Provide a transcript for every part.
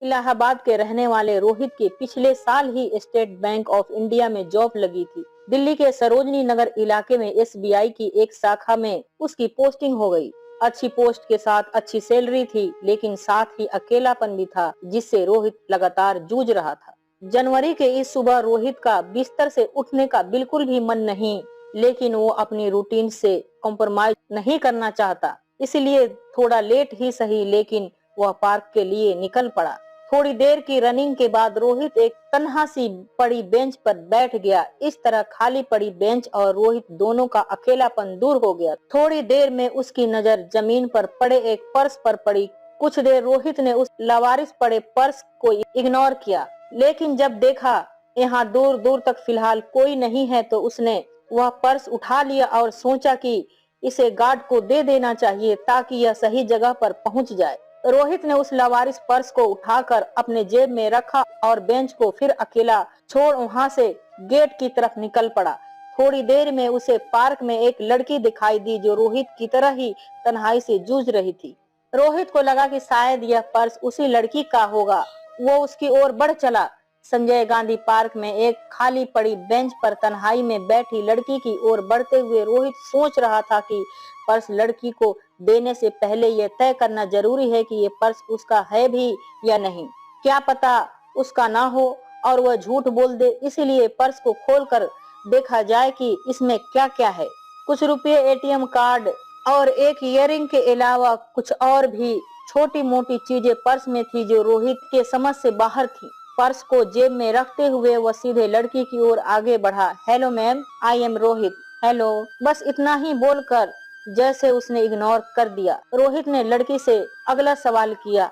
इलाहाबाद के रहने वाले रोहित की पिछले साल ही स्टेट बैंक ऑफ इंडिया में जॉब लगी थी। दिल्ली के सरोजनी नगर इलाके में एसबीआई की एक शाखा में उसकी पोस्टिंग हो गई। अच्छी पोस्ट के साथ अच्छी सैलरी थी, लेकिन साथ ही अकेलापन भी था, जिससे रोहित लगातार जूझ रहा था। जनवरी के इस सुबह रोहित का बिस्तर से उठने का बिल्कुल भी मन नहीं, लेकिन वो अपनी रूटीन से कॉम्प्रोमाइज नहीं करना चाहता, इसलिए थोड़ा लेट ही सही, लेकिन वह पार्क के लिए निकल पड़ा। थोड़ी देर की रनिंग के बाद रोहित एक तन्हा सी पड़ी बेंच पर बैठ गया। इस तरह खाली पड़ी बेंच और रोहित दोनों का अकेलापन दूर हो गया। थोड़ी देर में उसकी नजर जमीन पर पड़े एक पर्स पर पड़ी। कुछ देर रोहित ने उस लावारिस पड़े पर्स को इग्नोर किया, लेकिन जब देखा यहाँ दूर दूर तक फिलहाल कोई नहीं है, तो उसने वह पर्स उठा लिया और सोचा कि इसे गार्ड को दे देना चाहिए ताकि यह सही जगह पर पहुंच जाए। रोहित ने उस लावारिस पर्स को उठाकर अपने जेब में रखा और बेंच को फिर अकेला छोड़ वहां से गेट की तरफ निकल पड़ा। थोड़ी देर में उसे पार्क में एक लड़की दिखाई दी जो रोहित की तरह ही तन्हाई से जूझ रही थी। रोहित को लगा कि शायद यह पर्स उसी लड़की का होगा। वो उसकी ओर बढ़ चला। संजय गांधी पार्क में एक खाली पड़ी बेंच पर तन्हाई में बैठी लड़की की ओर बढ़ते हुए रोहित सोच रहा था कि पर्स लड़की को देने से पहले यह तय करना जरूरी है कि ये पर्स उसका है भी या नहीं। क्या पता उसका ना हो और वह झूठ बोल दे, इसलिए पर्स को खोलकर देखा जाए कि इसमें क्या क्या है। कुछ रुपए, एटीएम कार्ड और एक इयररिंग के अलावा कुछ और भी छोटी मोटी चीजें पर्स में थी जो रोहित के समझ से बाहर थी। पर्स को जेब में रखते हुए वह सीधे लड़की की ओर आगे बढ़ा। Hello ma'am, I am Rohit. Hello, बस इतना ही बोलकर जैसे उसने इग्नोर कर दिया, रोहित ने लड़की से अगला सवाल किया,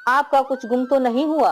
आपका कुछ गुम तो नहीं हुआ?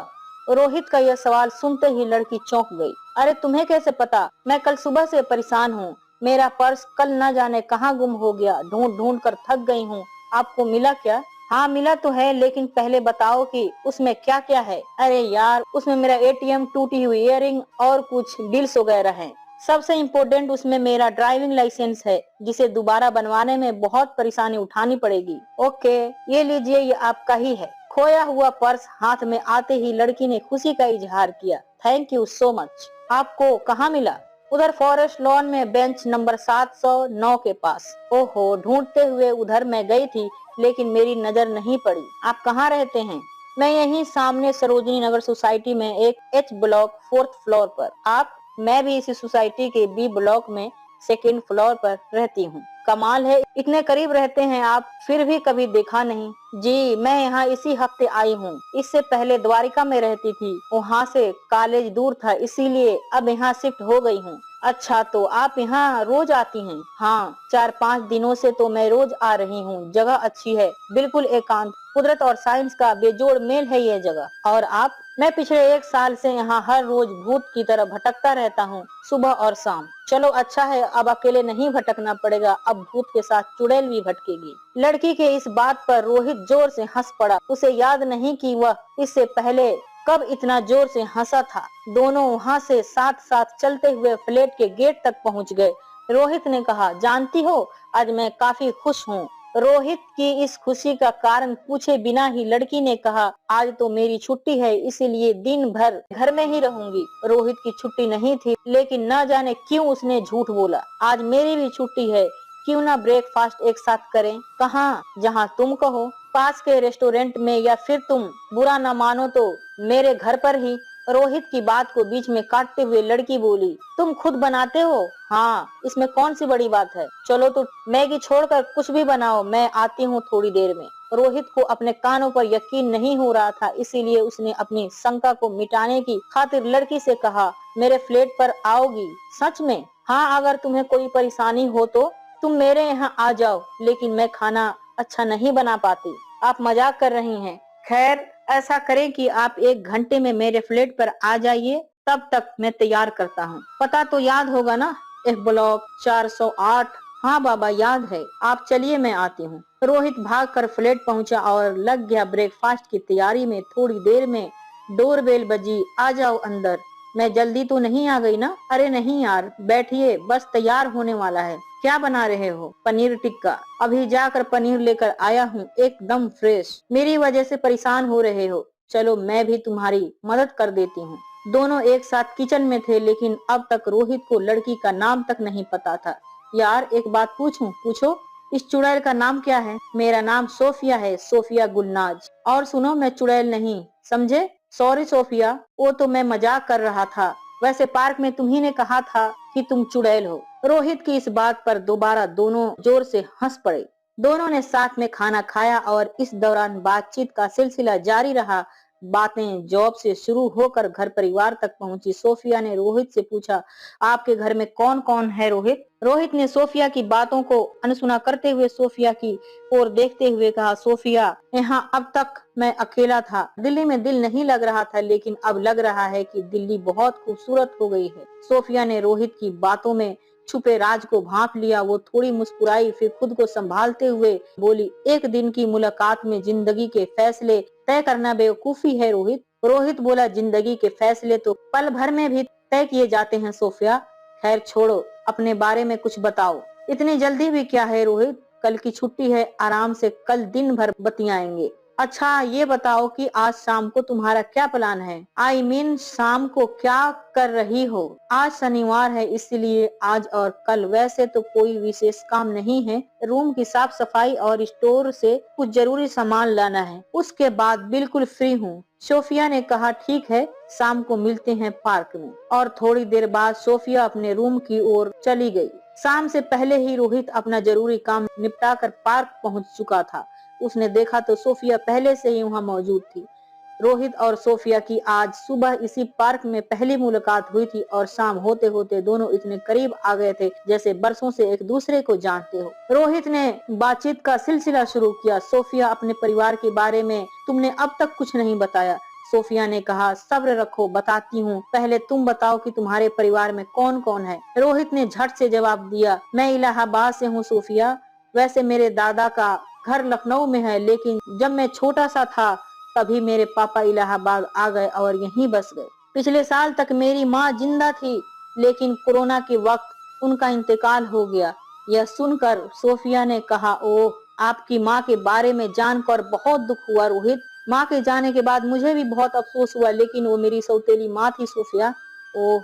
रोहित का यह सवाल सुनते ही लड़की चौंक गई। अरे तुम्हें कैसे पता? मैं कल सुबह से परेशान हूँ। मेरा पर्स कल न जाने कहाँ गुम हो गया। ढूंढ ढूंढ कर थक गई हूँ। आपको मिला क्या? हाँ मिला तो है, लेकिन पहले बताओ कि उसमें क्या क्या है। अरे यार, उसमें मेरा एटीएम, टूटी हुई इयररिंग और कुछ बिल्स वगैरह हैं। सबसे इम्पोर्टेंट उसमें मेरा ड्राइविंग लाइसेंस है, जिसे दोबारा बनवाने में बहुत परेशानी उठानी पड़ेगी। ओके, ये लीजिए, ये आपका ही है। खोया हुआ पर्स हाथ में आते ही लड़की ने खुशी का इजहार किया। Thank you so much. आपको कहाँ मिला? उधर फॉरेस्ट लॉन में बेंच नंबर 709 के पास। ओहो, ढूंढते हुए उधर मैं गई थी, लेकिन मेरी नजर नहीं पड़ी। आप कहाँ रहते हैं? मैं यहीं सामने सरोजनी नगर सोसाइटी में एक एच ब्लॉक 4th फ्लोर पर। आप? मैं भी इसी सोसाइटी के बी ब्लॉक में 2nd फ्लोर पर रहती हूँ। कमाल है, इतने करीब रहते हैं आप, फिर भी कभी देखा नहीं। जी, मैं यहाँ इसी हफ्ते आई हूँ। इससे पहले द्वारिका में रहती थी, वहाँ से कॉलेज दूर था, इसीलिए अब यहाँ शिफ्ट हो गई हूँ। अच्छा, तो आप यहाँ रोज आती हैं? हाँ, 4-5 दिनों से तो मैं रोज आ रही हूँ। जगह अच्छी है, बिल्कुल एकांत। कुदरत और साइंस का बेजोड़ मेल है ये जगह। और आप? मैं पिछले 1 साल से यहाँ हर रोज भूत की तरह भटकता रहता हूँ, सुबह और शाम। चलो अच्छा है, अब अकेले नहीं भटकना पड़ेगा, अब भूत के साथ चुड़ैल भी भटकेगी। लड़की के इस बात पर रोहित जोर से हंस पड़ा। उसे याद नहीं कि वह इससे पहले कब इतना जोर से हंसा था। दोनों वहाँ से साथ साथ चलते हुए फ्लैट के गेट तक पहुँच गए। रोहित ने कहा, जानती हो, आज मैं काफी खुश हूँ। रोहित की इस खुशी का कारण पूछे बिना ही लड़की ने कहा, आज तो मेरी छुट्टी है, इसीलिए दिन भर घर में ही रहूंगी। रोहित की छुट्टी नहीं थी, लेकिन न जाने क्यों उसने झूठ बोला। आज मेरी भी छुट्टी है, क्यों ना ब्रेकफास्ट एक साथ करें? कहाँ? जहाँ तुम कहो, पास के रेस्टोरेंट में, या फिर तुम बुरा न मानो तो मेरे घर पर ही। रोहित की बात को बीच में काटते हुए लड़की बोली, तुम खुद बनाते हो? हाँ, इसमें कौन सी बड़ी बात है। चलो तो मैगी छोड़कर कुछ भी बनाओ, मैं आती हूँ थोड़ी देर में। रोहित को अपने कानों पर यकीन नहीं हो रहा था, इसीलिए उसने अपनी शंका को मिटाने की खातिर लड़की से कहा, मेरे फ्लैट पर आओगी? सच में? हाँ, अगर तुम्हें कोई परेशानी हो तो तुम मेरे यहाँ आ जाओ, लेकिन मैं खाना अच्छा नहीं बना पाती। आप मजाक कर रही हैं। खैर, ऐसा करें कि आप 1 घंटे में मेरे फ्लैट पर आ जाइए, तब तक मैं तैयार करता हूँ। पता तो याद होगा ना? F block 408। हाँ बाबा, याद है। आप चलिए, मैं आती हूँ। रोहित भागकर फ्लैट पहुंचा और लग गया ब्रेकफास्ट की तैयारी में। थोड़ी देर में डोरबेल बजी। आ जाओ अंदर। मैं जल्दी तो नहीं आ गई ना? अरे नहीं यार, बैठिए, बस तैयार होने वाला है। क्या बना रहे हो? पनीर टिक्का। अभी जाकर पनीर लेकर आया हूँ, एकदम फ्रेश। मेरी वजह से परेशान हो रहे हो? चलो मैं भी तुम्हारी मदद कर देती हूँ। दोनों एक साथ किचन में थे, लेकिन अब तक रोहित को लड़की का नाम तक नहीं पता था। यार एक बात पूछूं? पूछो। इस चुड़ैल का नाम क्या है? मेरा नाम सोफिया है, सोफिया गुलनाज। और सुनो, मैं चुड़ैल नहीं, समझे? सॉरी सोफिया, वो तो मैं मजाक कर रहा था। वैसे पार्क में तुम्ही ने कहा था कि तुम चुड़ैल हो। रोहित की इस बात पर दोबारा दोनों जोर से हंस पड़े। दोनों ने साथ में खाना खाया और इस दौरान बातचीत का सिलसिला जारी रहा। बातें जॉब से शुरू होकर घर परिवार तक पहुंची। सोफिया ने रोहित से पूछा, आपके घर में कौन कौन है रोहित? रोहित ने सोफिया की बातों को अनसुना करते हुए सोफिया की ओर देखते हुए कहा, सोफिया, यहाँ अब तक मैं अकेला था। दिल्ली में दिल नहीं लग रहा था, लेकिन अब लग रहा है कि दिल्ली बहुत खूबसूरत हो गई है। सोफिया ने रोहित की बातों में छुपे राज को भांप लिया। वो थोड़ी मुस्कुराई, फिर खुद को संभालते हुए बोली, एक दिन की मुलाकात में जिंदगी के फैसले तय करना बेवकूफी है रोहित। रोहित बोला, जिंदगी के फैसले तो पल भर में भी तय किए जाते हैं सोफिया। खैर छोड़ो, अपने बारे में कुछ बताओ। इतनी जल्दी भी क्या है रोहित? कल की छुट्टी है, आराम से कल दिन भर बतियाएंगे। अच्छा ये बताओ कि आज शाम को तुम्हारा क्या प्लान है? आई मीन शाम को क्या कर रही हो? आज शनिवार है, इसलिए आज और कल वैसे तो कोई विशेष काम नहीं है। रूम की साफ सफाई और स्टोर से कुछ जरूरी सामान लाना है, उसके बाद बिल्कुल फ्री हूँ। सोफिया ने कहा, ठीक है, शाम को मिलते हैं पार्क में। और थोड़ी देर बाद सोफिया अपने रूम की ओर चली गई। शाम से पहले ही रोहित अपना जरूरी काम निपटाकर पार्क पहुंच चुका था। उसने देखा तो सोफिया पहले से ही वहां मौजूद थी। रोहित और सोफिया की आज सुबह इसी पार्क में पहली मुलाकात हुई थी और शाम होते होते दोनों इतने करीब आ गए थे जैसे बरसों से एक दूसरे को जानते हो। रोहित ने बातचीत का सिलसिला शुरू किया, सोफिया, अपने परिवार के बारे में तुमने अब तक कुछ नहीं बताया। सोफिया ने कहा, सब्र रखो, बताती हूँ। पहले तुम बताओ कि तुम्हारे परिवार में कौन कौन है? रोहित ने झट से जवाब दिया, मैं इलाहाबाद से हूँ सोफिया। वैसे मेरे दादा का घर लखनऊ में है, लेकिन जब मैं छोटा सा था तभी मेरे पापा इलाहाबाद आ गए और यहीं बस गए। पिछले साल तक मेरी माँ जिंदा थी, लेकिन कोरोना के वक्त उनका इंतकाल हो गया। यह सुनकर सोफिया ने कहा, ओह, आपकी माँ के बारे में जानकर बहुत दुख हुआ रोहित। माँ के जाने के बाद मुझे भी बहुत अफसोस हुआ, लेकिन वो मेरी सौतेली माँ थी सोफिया। ओह,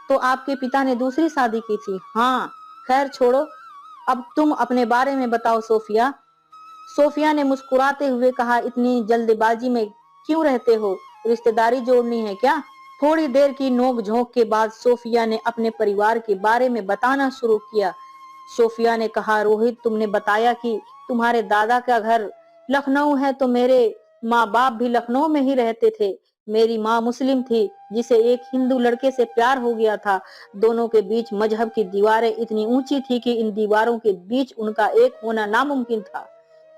तो आपके पिता ने दूसरी शादी की थी? हाँ। खैर छोड़ो, अब तुम अपने बारे में बताओ सोफिया। सोफिया ने मुस्कुराते हुए कहा, इतनी जल्दबाजी में क्यों रहते हो? रिश्तेदारी जोड़नी है क्या? थोड़ी देर की नोक-झोंक के बाद सोफिया ने अपने परिवार के बारे में बताना शुरू किया। सोफिया ने कहा, रोहित, तुमने बताया कि तुम्हारे दादा का घर लखनऊ है, तो मेरे माँ बाप भी लखनऊ में ही रहते थे। मेरी माँ मुस्लिम थी, जिसे एक हिंदू लड़के से प्यार हो गया था। दोनों के बीच मजहब की दीवारें इतनी ऊंची थी कि इन दीवारों के बीच उनका एक होना नामुमकिन था।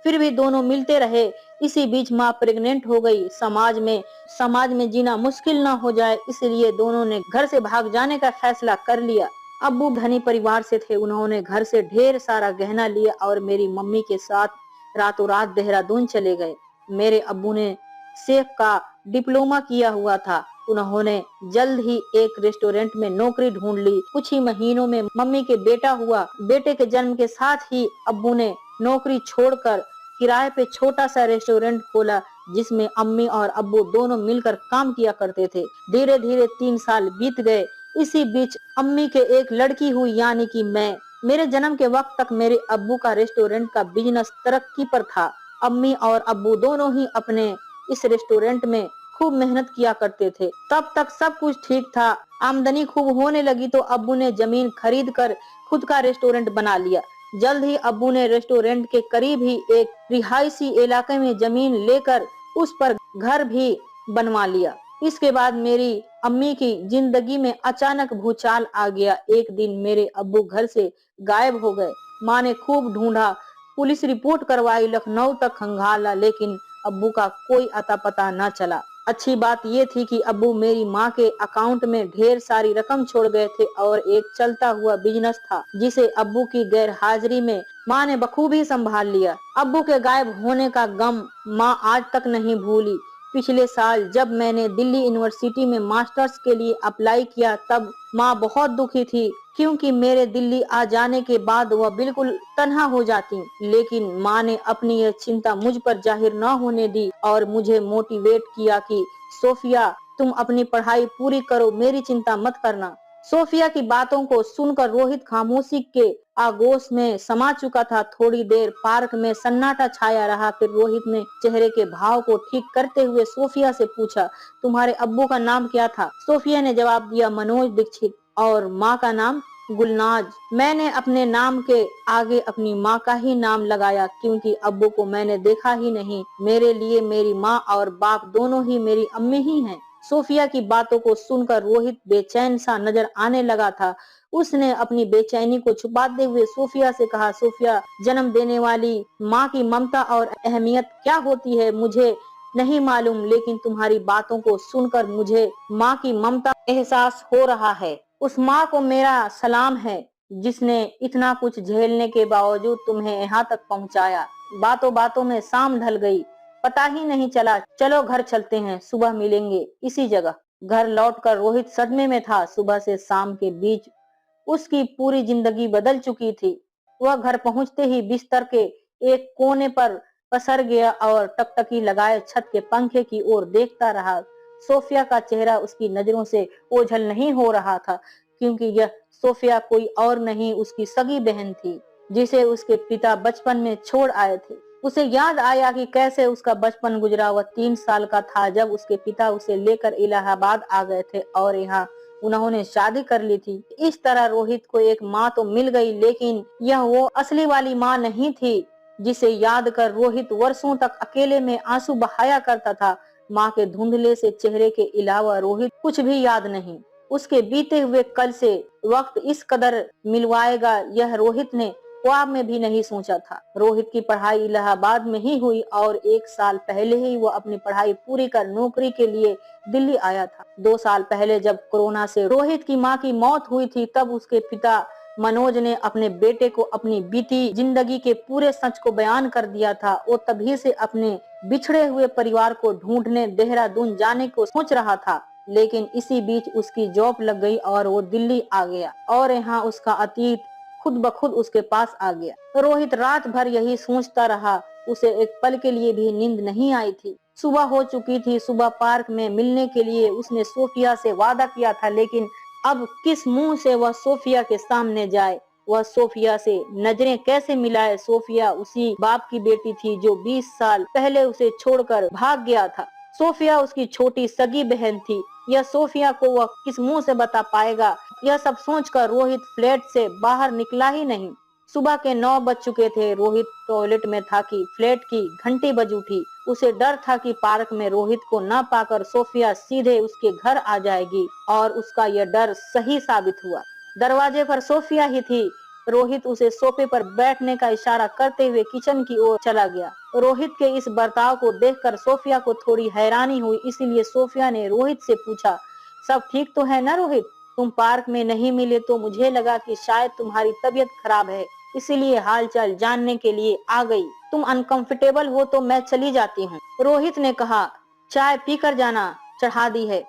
फिर भी दोनों मिलते रहे। इसी बीच माँ प्रेग्नेंट हो गई। समाज में जीना मुश्किल न हो जाए, इसलिए दोनों ने घर से भाग जाने का फैसला कर लिया। अब्बू धनी परिवार से थे, उन्होंने घर से ढेर सारा गहना लिया और मेरी मम्मी के साथ रातों रात देहरादून चले गए। मेरे अब्बू ने शेफ का डिप्लोमा किया हुआ था। उन्होंने जल्द ही एक रेस्टोरेंट में नौकरी ढूंढ ली। कुछ ही महीनों में मम्मी के बेटा हुआ। बेटे के जन्म के साथ ही अब्बू ने नौकरी छोड़कर किराए पे छोटा सा रेस्टोरेंट खोला, जिसमें अम्मी और अब्बू दोनों मिलकर काम किया करते थे। धीरे धीरे 3 साल बीत गए। इसी बीच अम्मी के एक लड़की हुई, यानी कि मैं। मेरे जन्म के वक्त तक मेरे अब्बू का रेस्टोरेंट का बिजनेस तरक्की पर था। अम्मी और अब्बू दोनों ही अपने इस रेस्टोरेंट में खूब मेहनत किया करते थे। तब तक सब कुछ ठीक था। आमदनी खूब होने लगी तो अब्बू ने जमीन खरीद कर खुद का रेस्टोरेंट बना लिया। जल्द ही अब्बू ने रेस्टोरेंट के करीब ही एक रिहायशी इलाके में जमीन लेकर उस पर घर भी बनवा लिया। इसके बाद मेरी अम्मी की जिंदगी में अचानक भूचाल आ गया। एक दिन मेरे अब्बू घर से गायब हो गए। माँ ने खूब ढूंढा, पुलिस रिपोर्ट करवाई, लखनऊ तक खंगाला, लेकिन अब्बू का कोई अता पता न चला। अच्छी बात ये थी कि अब्बू मेरी माँ के अकाउंट में ढेर सारी रकम छोड़ गए थे और एक चलता हुआ बिजनेस था, जिसे अब्बू की गैर हाजिरी में माँ ने बखूबी संभाल लिया। अब्बू के गायब होने का गम माँ आज तक नहीं भूली। पिछले साल जब मैंने दिल्ली यूनिवर्सिटी में मास्टर्स के लिए अप्लाई किया तब माँ बहुत दुखी थी, क्योंकि मेरे दिल्ली आ जाने के बाद वह बिल्कुल तन्हा हो जाती। लेकिन माँ ने अपनी यह चिंता मुझ पर जाहिर न होने दी और मुझे मोटिवेट किया कि सोफिया, तुम अपनी पढ़ाई पूरी करो, मेरी चिंता मत करना। सोफिया की बातों को सुनकर रोहित खामोशी के आगोश में समा चुका था। थोड़ी देर पार्क में सन्नाटा छाया रहा। फिर रोहित ने चेहरे के भाव को ठीक करते हुए सोफिया से पूछा, तुम्हारे अब्बू का नाम क्या था? सोफिया ने जवाब दिया, मनोज दीक्षित। और माँ का नाम? गुलनाज। मैंने अपने नाम के आगे अपनी माँ का ही नाम लगाया, क्योंकि अब्बू को मैंने देखा ही नहीं। मेरे लिए मेरी माँ और बाप दोनों ही मेरी अम्मी ही हैं। सोफिया की बातों को सुनकर रोहित बेचैन सा नजर आने लगा था। उसने अपनी बेचैनी को छुपाते हुए सोफिया से कहा, सोफिया, जन्म देने वाली माँ की ममता और अहमियत क्या होती है मुझे नहीं मालूम, लेकिन तुम्हारी बातों को सुनकर मुझे माँ की ममता एहसास हो रहा है। उस माँ को मेरा सलाम है जिसने इतना कुछ झेलने के बावजूद तुम्हें यहाँ तक पहुँचाया। बातों बातों में शाम ढल गई, पता ही नहीं चला। चलो घर चलते हैं, सुबह मिलेंगे इसी जगह। घर लौटकर रोहित सदमे में था। सुबह से शाम के बीच उसकी पूरी जिंदगी बदल चुकी थी। वह घर पहुंचते ही बिस्तर के एक कोने पर पसर गया और टकटकी लगाए छत के पंखे की ओर देखता रहा। सोफिया का चेहरा उसकी नजरों से ओझल नहीं हो रहा था, क्योंकि यह सोफिया कोई और नहीं, उसकी सगी बहन थी, जिसे उसके पिता बचपन में छोड़ आए थे। उसे याद आया कि कैसे उसका बचपन गुजरा। वह 3 साल का था जब उसके पिता उसे लेकर इलाहाबाद आ गए थे और यहाँ उन्होंने शादी कर ली थी। इस तरह रोहित को एक माँ तो मिल गई, लेकिन यह वो असली वाली माँ नहीं थी जिसे याद कर रोहित वर्षों तक अकेले में आंसू बहाया करता था। माँ के धुंधले से चेहरे के अलावा रोहित कुछ भी याद नहीं। उसके बीते हुए कल से वक्त इस कदर मिलवाएगा, यह रोहित ने ख्वाब में भी नहीं सोचा था। रोहित की पढ़ाई इलाहाबाद में ही हुई और 1 साल पहले ही वो अपनी पढ़ाई पूरी कर नौकरी के लिए दिल्ली आया था। 2 साल पहले जब कोरोना से रोहित की माँ की मौत हुई थी, तब उसके पिता मनोज ने अपने बेटे को अपनी बीती जिंदगी के पूरे सच को बयान कर दिया था। वो तभी से अपने बिछड़े हुए परिवार को ढूंढने देहरादून जाने को सोच रहा था, लेकिन इसी बीच उसकी जॉब लग गई और वो दिल्ली आ गया और यहाँ उसका अतीत खुद ब खुद उसके पास आ गया। रोहित रात भर यही सोचता रहा। उसे एक पल के लिए भी नींद नहीं आई थी। सुबह हो चुकी थी। सुबह पार्क में मिलने के लिए उसने सोफिया से वादा किया था, लेकिन अब किस मुंह से वह सोफिया के सामने जाए? वह सोफिया से नजरें कैसे मिलाए? सोफिया उसी बाप की बेटी थी जो 20 साल पहले उसे छोड़कर भाग गया था। सोफिया उसकी छोटी सगी बहन थी। यह सोफिया को वह किस मुंह से बता पाएगा? यह सब सोचकर रोहित फ्लैट से बाहर निकला ही नहीं। सुबह के 9 बज चुके थे। रोहित टॉयलेट में था कि फ्लैट की घंटी बज उठी। उसे डर था कि पार्क में रोहित को न पाकर सोफिया सीधे उसके घर आ जाएगी, और उसका यह डर सही साबित हुआ। दरवाजे पर सोफिया ही थी। रोहित उसे सोफे पर बैठने का इशारा करते हुए किचन की ओर चला गया। रोहित के इस बर्ताव को देखकर सोफिया को थोड़ी हैरानी हुई, इसीलिए सोफिया ने रोहित से पूछा, सब ठीक तो है ना रोहित? तुम पार्क में नहीं मिले तो मुझे लगा कि शायद तुम्हारी तबीयत खराब है, इसीलिए हालचाल जानने के लिए आ गई। तुम अनकंफर्टेबल हो तो मैं चली जाती हूँ। रोहित ने कहा, चाय पीकर जाना, चढ़ा दी है।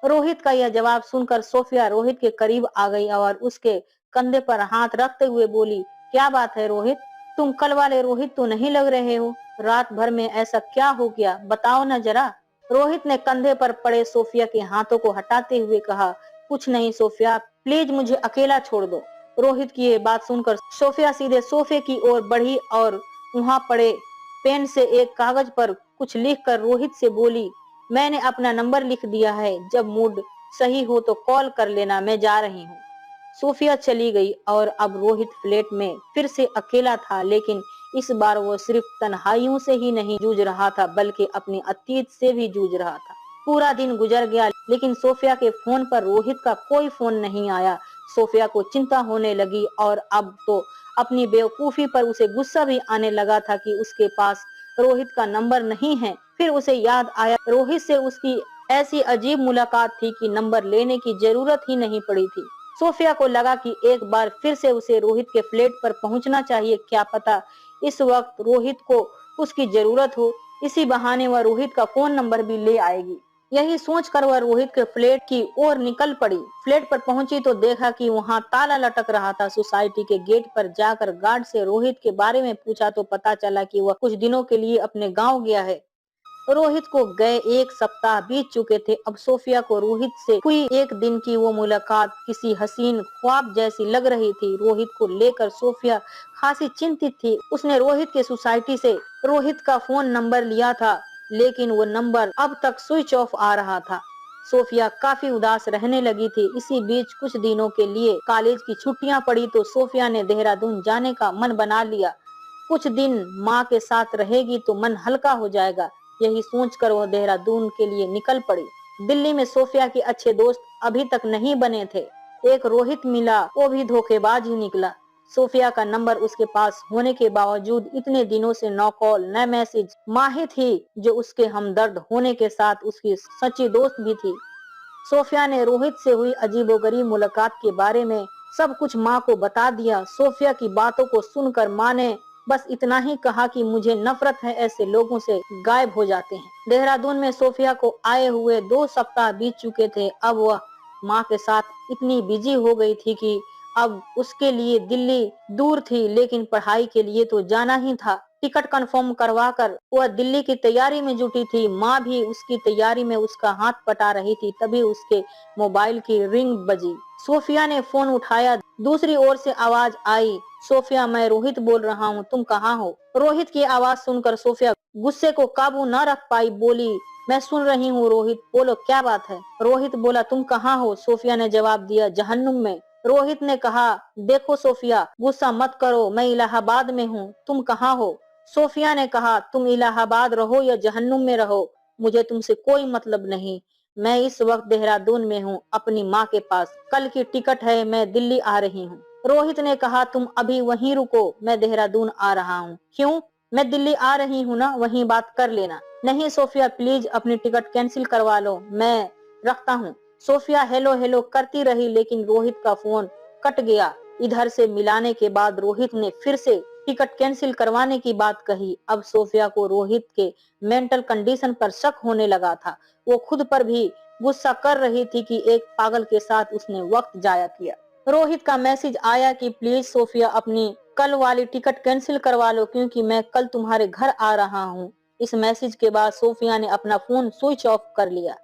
रोहित का यह जवाब सुनकर सोफिया रोहित के करीब आ गई और उसके कंधे पर हाथ रखते हुए बोली, क्या बात है रोहित? तुम कल वाले रोहित तो नहीं लग रहे हो। रात भर में ऐसा क्या हो गया, बताओ न जरा। रोहित ने कंधे पर पड़े सोफिया के हाथों को हटाते हुए कहा, कुछ नहीं सोफिया, प्लीज मुझे अकेला छोड़ दो। रोहित की ये बात सुनकर सोफिया सीधे सोफे की ओर बढ़ी और वहां पड़े पेन से एक कागज पर कुछ लिखकर रोहित से बोली, मैंने अपना नंबर लिख दिया है, जब मूड सही हो तो कॉल कर लेना, मैं जा रही हूँ। सोफिया चली गई और अब रोहित फ्लैट में फिर से अकेला था, लेकिन इस बार वो सिर्फ तन्हाइयों से ही नहीं जूझ रहा था, बल्कि अपने अतीत से भी जूझ रहा था। पूरा दिन गुजर गया, लेकिन सोफिया के फोन पर रोहित का कोई फोन नहीं आया। सोफिया को चिंता होने लगी और अब तो अपनी बेवकूफी पर उसे गुस्सा भी आने लगा था कि उसके पास रोहित का नंबर नहीं है। फिर उसे याद आया, रोहित से उसकी ऐसी अजीब मुलाकात थी कि नंबर लेने की जरूरत ही नहीं पड़ी थी। सोफिया को लगा कि एक बार फिर से उसे रोहित के फ्लैट पर पहुंचना चाहिए, क्या पता इस वक्त रोहित को उसकी जरूरत हो। इसी बहाने वह रोहित का फोन नंबर भी ले आएगी। यही सोचकर वह रोहित के फ्लैट की ओर निकल पड़ी। फ्लैट पर पहुंची तो देखा कि वहां ताला लटक रहा था। सोसाइटी के गेट पर जाकर गार्ड से रोहित के बारे में पूछा तो पता चला कि वह कुछ दिनों के लिए अपने गांव गया है। रोहित को गए 1 सप्ताह बीत चुके थे। अब सोफिया को रोहित से हुई एक दिन की वो मुलाकात किसी हसीन ख्वाब जैसी लग रही थी। रोहित को लेकर सोफिया खासी चिंतित थी। उसने रोहित के सोसाइटी से रोहित का फोन नंबर लिया था, लेकिन वो नंबर अब तक स्विच ऑफ आ रहा था। सोफिया काफी उदास रहने लगी थी। इसी बीच कुछ दिनों के लिए कॉलेज की छुट्टियां पड़ी तो सोफिया ने देहरादून जाने का मन बना लिया। कुछ दिन माँ के साथ रहेगी तो मन हल्का हो जाएगा। यही सोचकर वह देहरादून के लिए निकल पड़ी। दिल्ली में सोफिया के अच्छे दोस्त अभी तक नहीं बने थे। एक रोहित मिला, वो भी धोखेबाज ही निकला। सोफिया का नंबर उसके पास होने के बावजूद इतने दिनों से न कॉल न मैसेज। माँ ही थी जो उसके हमदर्द होने के साथ उसकी सच्ची दोस्त भी थी। सोफिया ने रोहित से हुई अजीबोगरीब मुलाकात के बारे में सब कुछ माँ को बता दिया। सोफिया की बातों को सुनकर माँ ने बस इतना ही कहा कि मुझे नफरत है ऐसे लोगों से, गायब हो जाते हैं। देहरादून में सोफिया को आए हुए 2 सप्ताह बीत चुके थे। अब वह माँ के साथ इतनी बिजी हो गई थी कि अब उसके लिए दिल्ली दूर थी, लेकिन पढ़ाई के लिए तो जाना ही था। टिकट कंफर्म करवा कर वह दिल्ली की तैयारी में जुटी थी। माँ भी उसकी तैयारी में उसका हाथ पटा रही थी। तभी उसके मोबाइल की रिंग बजी। सोफिया ने फोन उठाया। दूसरी ओर से आवाज आई, सोफिया, मैं रोहित बोल रहा हूँ, तुम कहाँ हो? रोहित की आवाज सुनकर सोफिया गुस्से को काबू न रख पाई, बोली, मैं सुन रही हूँ रोहित, बोलो क्या बात है? रोहित बोला, तुम कहाँ हो? सोफिया ने जवाब दिया, जहन्नुम में। रोहित ने कहा, देखो सोफिया, गुस्सा मत करो, मैं इलाहाबाद में हूँ, तुम कहाँ हो? सोफिया ने कहा, तुम इलाहाबाद रहो या जहन्नुम में रहो, मुझे तुमसे कोई मतलब नहीं। मैं इस वक्त देहरादून में हूँ, अपनी माँ के पास। कल की टिकट है, मैं दिल्ली आ रही हूँ। रोहित ने कहा, तुम अभी वहीं रुको, मैं देहरादून आ रहा हूँ। क्यों? मैं दिल्ली आ रही हूँ ना, वहीं बात कर लेना। नहीं सोफिया, प्लीज अपनी टिकट कैंसिल करवा लो, मैं रखता हूँ। सोफिया हेलो हेलो करती रही, लेकिन रोहित का फोन कट गया। इधर से मिलाने के बाद रोहित ने फिर से टिकट कैंसिल करवाने की बात कही। अब सोफिया को रोहित के मेंटल कंडीशन पर शक होने लगा था। वो खुद पर भी गुस्सा कर रही थी कि एक पागल के साथ उसने वक्त जाया किया। रोहित का मैसेज आया कि प्लीज सोफिया, अपनी कल वाली टिकट कैंसिल करवा लो, क्योंकि मैं कल तुम्हारे घर आ रहा हूँ। इस मैसेज के बाद सोफिया ने अपना फोन स्विच ऑफ कर लिया।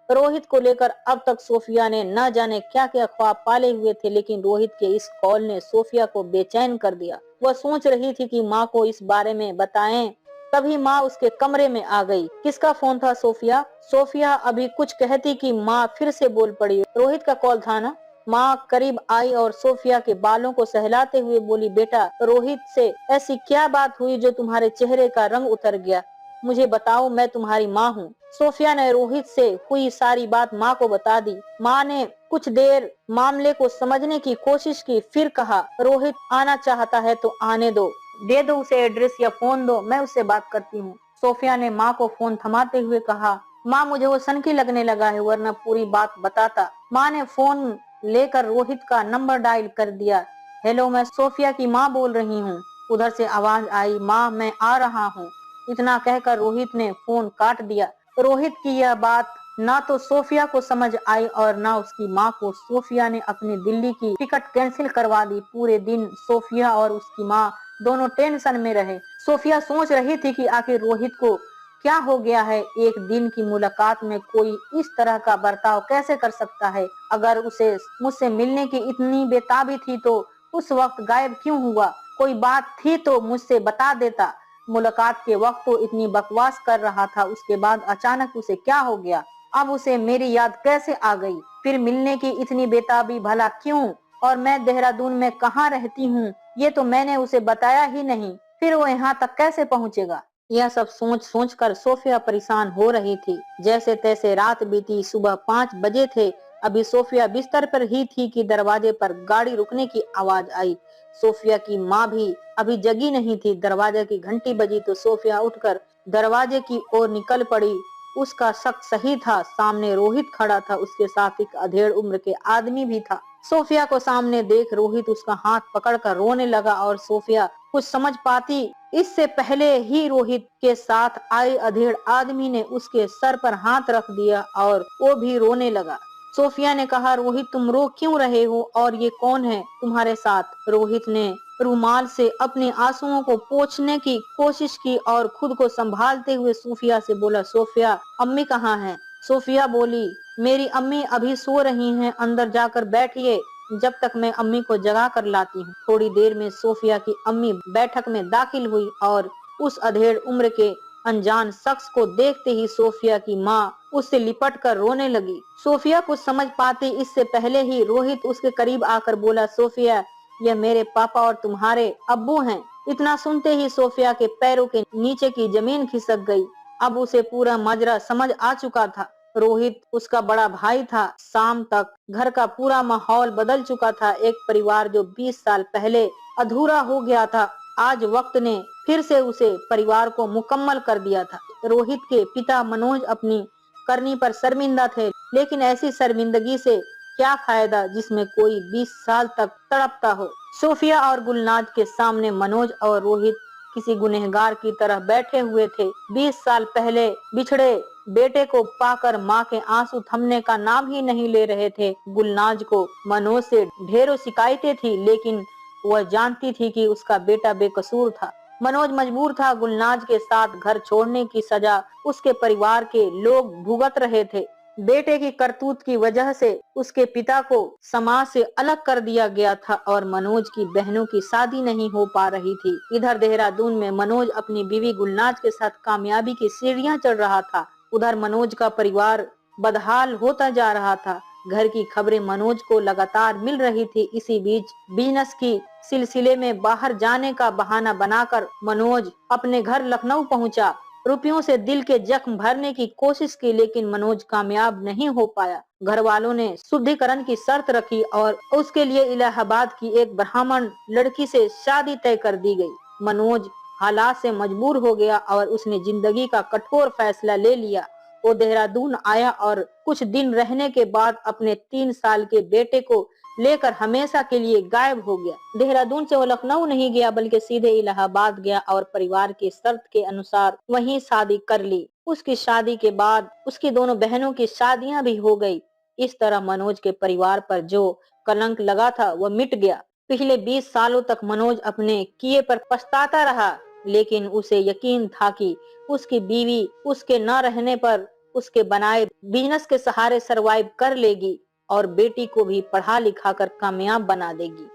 रोहित को लेकर अब तक सोफिया ने न जाने क्या क्या ख्वाब पाले हुए थे, लेकिन रोहित के इस कॉल ने सोफिया को बेचैन कर दिया। वह सोच रही थी कि माँ को इस बारे में बताएं। तभी माँ उसके कमरे में आ गई। किसका फोन था सोफिया? सोफिया अभी कुछ कहती कि माँ फिर से बोल पड़ी, रोहित का कॉल था ना? माँ करीब आई और सोफिया के बालों को सहलाते हुए बोली, बेटा, रोहित से ऐसी क्या बात हुई जो तुम्हारे चेहरे का रंग उतर गया? मुझे बताओ, मैं तुम्हारी माँ हूँ। सोफिया ने रोहित से हुई सारी बात माँ को बता दी। माँ ने कुछ देर मामले को समझने की कोशिश की, फिर कहा, रोहित आना चाहता है तो आने दो, दे दो उसे एड्रेस या फोन दो, मैं उससे बात करती हूँ। सोफिया ने माँ को फोन थमाते हुए कहा, माँ, मुझे वो सनकी लगने लगा है, वरना पूरी बात बताता। माँ ने फोन लेकर रोहित का नंबर डायल कर दिया। हेलो, मैं सोफिया की माँ बोल रही हूँ। उधर से आवाज आई, माँ, मैं आ रहा हूँ। इतना कहकर रोहित ने फोन काट दिया। रोहित की यह बात ना तो सोफिया को समझ आई और ना उसकी माँ को। सोफिया ने अपनी दिल्ली की टिकट कैंसिल करवा दी। पूरे दिन सोफिया और उसकी माँ दोनों टेंशन में रहे। सोफिया सोच रही थी कि आखिर रोहित को क्या हो गया है। एक दिन की मुलाकात में कोई इस तरह का बर्ताव कैसे कर सकता है? अगर उसे मुझसे मिलने की इतनी बेताबी थी तो उस वक्त गायब क्यों हुआ? कोई बात थी तो मुझसे बता देता। मुलाकात के वक्त तो इतनी बकवास कर रहा था, उसके बाद अचानक उसे क्या हो गया? अब उसे मेरी याद कैसे आ गई? फिर मिलने की इतनी बेताबी भला क्यों? और मैं देहरादून में कहाँ रहती हूँ, ये तो मैंने उसे बताया ही नहीं। फिर वो यहाँ तक कैसे पहुँचेगा? यह सब सोच सोच कर सोफिया परेशान हो रही थी। जैसे तैसे रात बीती। सुबह 5 बजे थे। अभी सोफिया बिस्तर पर ही थी कि दरवाजे पर गाड़ी रुकने की आवाज आई। सोफिया की माँ भी अभी जगी नहीं थी। दरवाजे की घंटी बजी तो सोफिया उठकर दरवाजे की ओर निकल पड़ी। उसका शक सही था, सामने रोहित खड़ा था, उसके साथ एक अधेड़ उम्र के आदमी भी था। सोफिया को सामने देख रोहित उसका हाथ पकड़कर रोने लगा और सोफिया कुछ समझ पाती इससे पहले ही रोहित के साथ आए अधेड़ आदमी ने उसके सर पर हाथ रख दिया और वो भी रोने लगा। सोफिया ने कहा, रोहित तुम रो क्यों रहे हो और ये कौन है तुम्हारे साथ? रोहित ने रुमाल से अपने आंसुओं को पोंछने की कोशिश की और खुद को संभालते हुए सोफिया से बोला, सोफिया अम्मी कहाँ हैं? सोफिया बोली, मेरी अम्मी अभी सो रही हैं, अंदर जाकर बैठिए जब तक मैं अम्मी को जगा कर लाती हूँ। थोड़ी देर में सोफिया की अम्मी बैठक में दाखिल हुई और उस अधेड़ उम्र के अनजान शख्स को देखते ही सोफिया की माँ उससे लिपट कर रोने लगी। सोफिया कुछ समझ पाती इससे पहले ही रोहित उसके करीब आकर बोला, सोफिया यह मेरे पापा और तुम्हारे अब्बू हैं। इतना सुनते ही सोफिया के पैरों के नीचे की जमीन खिसक गई। अब उसे पूरा माजरा समझ आ चुका था। रोहित उसका बड़ा भाई था। शाम तक घर का पूरा माहौल बदल चुका था। एक परिवार जो 20 साल पहले अधूरा हो गया था, आज वक्त ने फिर से उसे परिवार को मुकम्मल कर दिया था। रोहित के पिता मनोज अपनी करनी पर शर्मिंदा थे, लेकिन ऐसी शर्मिंदगी से क्या फायदा जिसमें कोई 20 साल तक तड़पता हो। सोफिया और गुलनाज के सामने मनोज और रोहित किसी गुनहगार की तरह बैठे हुए थे। 20 साल पहले बिछड़े बेटे को पाकर माँ के आंसू थमने का नाम ही नहीं ले रहे थे। गुलनाज को मनोज से ढेरों शिकायतें थी, लेकिन वह जानती थी कि उसका बेटा बेकसूर था। मनोज मजबूर था। गुलनाज के साथ घर छोड़ने की सजा उसके परिवार के लोग भुगत रहे थे। बेटे की करतूत की वजह से उसके पिता को समाज से अलग कर दिया गया था और मनोज की बहनों की शादी नहीं हो पा रही थी। इधर देहरादून में मनोज अपनी बीवी गुलनाज के साथ कामयाबी की सीढ़ियां चढ़ रहा था। उधर मनोज का परिवार बदहाल होता जा रहा था। घर की खबरें मनोज को लगातार मिल रही थी। इसी बीच बिजनेस की सिलसिले में बाहर जाने का बहाना बनाकर मनोज अपने घर लखनऊ पहुंचा। रुपयों से दिल के जख्म भरने की कोशिश की, लेकिन मनोज कामयाब नहीं हो पाया। घर वालों ने शुद्धिकरण की शर्त रखी और उसके लिए इलाहाबाद की एक ब्राह्मण लड़की से शादी तय कर दी गई। मनोज हालात से मजबूर हो गया और उसने जिंदगी का कठोर फैसला ले लिया। वो देहरादून आया और कुछ दिन रहने के बाद अपने 3 साल के बेटे को लेकर हमेशा के लिए गायब हो गया। देहरादून से वो लखनऊ नहीं गया, बल्कि सीधे इलाहाबाद गया और परिवार की शर्त के अनुसार वहीं शादी कर ली। उसकी शादी के बाद उसकी दोनों बहनों की शादियां भी हो गई। इस तरह मनोज के परिवार पर जो कलंक लगा था वह मिट गया। पिछले 20 सालों तक मनोज अपने किए पर पछताता रहा, लेकिन उसे यकीन था कि उसकी बीवी उसके न रहने पर उसके बनाए बिजनेस के सहारे सरवाइव कर लेगी और बेटी को भी पढ़ा लिखा कर कामयाब बना देगी।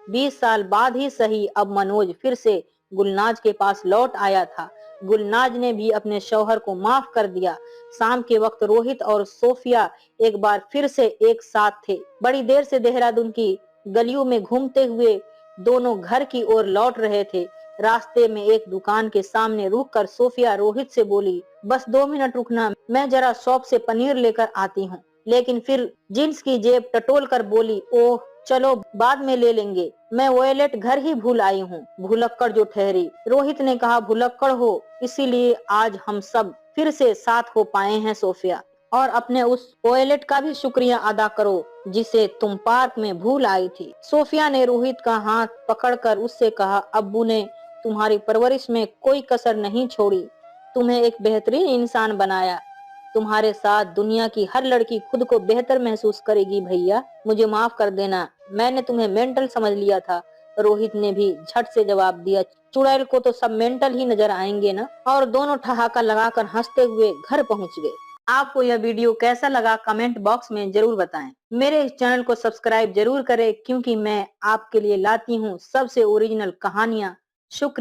20 साल बाद ही सही, अब मनोज फिर से गुलनाज के पास लौट आया था। गुलनाज ने भी अपने शौहर को माफ कर दिया। शाम के वक्त रोहित और सोफिया एक बार फिर से एक साथ थे। बड़ी देर से देहरादून की गलियों में घूमते हुए दोनों घर की ओर लौट रहे थे। रास्ते में एक दुकान के सामने रुककर सोफिया रोहित से बोली, बस 2 मिनट रुकना, मैं जरा शॉप से पनीर लेकर आती हूँ। लेकिन फिर जींस की जेब टटोल कर बोली, ओह चलो बाद में ले लेंगे, मैं वॉलेट घर ही भूल आई हूँ। भुलक्कड़ जो ठहरी। रोहित ने कहा, भुलक्कड़ हो इसीलिए आज हम सब फिर से साथ हो पाए हैं सोफिया, और अपने उस वॉलेट का भी शुक्रिया अदा करो जिसे तुम पार्क में भूल आई थी। सोफिया ने रोहित का हाथ पकड़कर उससे कहा, अब्बू ने तुम्हारी परवरिश में कोई कसर नहीं छोड़ी, तुम्हें एक बेहतरीन इंसान बनाया। तुम्हारे साथ दुनिया की हर लड़की खुद को बेहतर महसूस करेगी। भैया मुझे माफ कर देना, मैंने तुम्हें मेंटल समझ लिया था। रोहित ने भी झट से जवाब दिया, चुड़ैल को तो सब मेंटल ही नजर आएंगे ना। और दोनों ठहाका लगाकर हंसते हुए घर पहुंच गए। आपको यह वीडियो कैसा लगा कमेंट बॉक्स में जरूर बताएं। मेरे इस चैनल को सब्सक्राइब जरूर करें, क्योंकि मैं आपके लिए लाती हूँ सबसे ओरिजिनल कहानियाँ। शुक्रिया।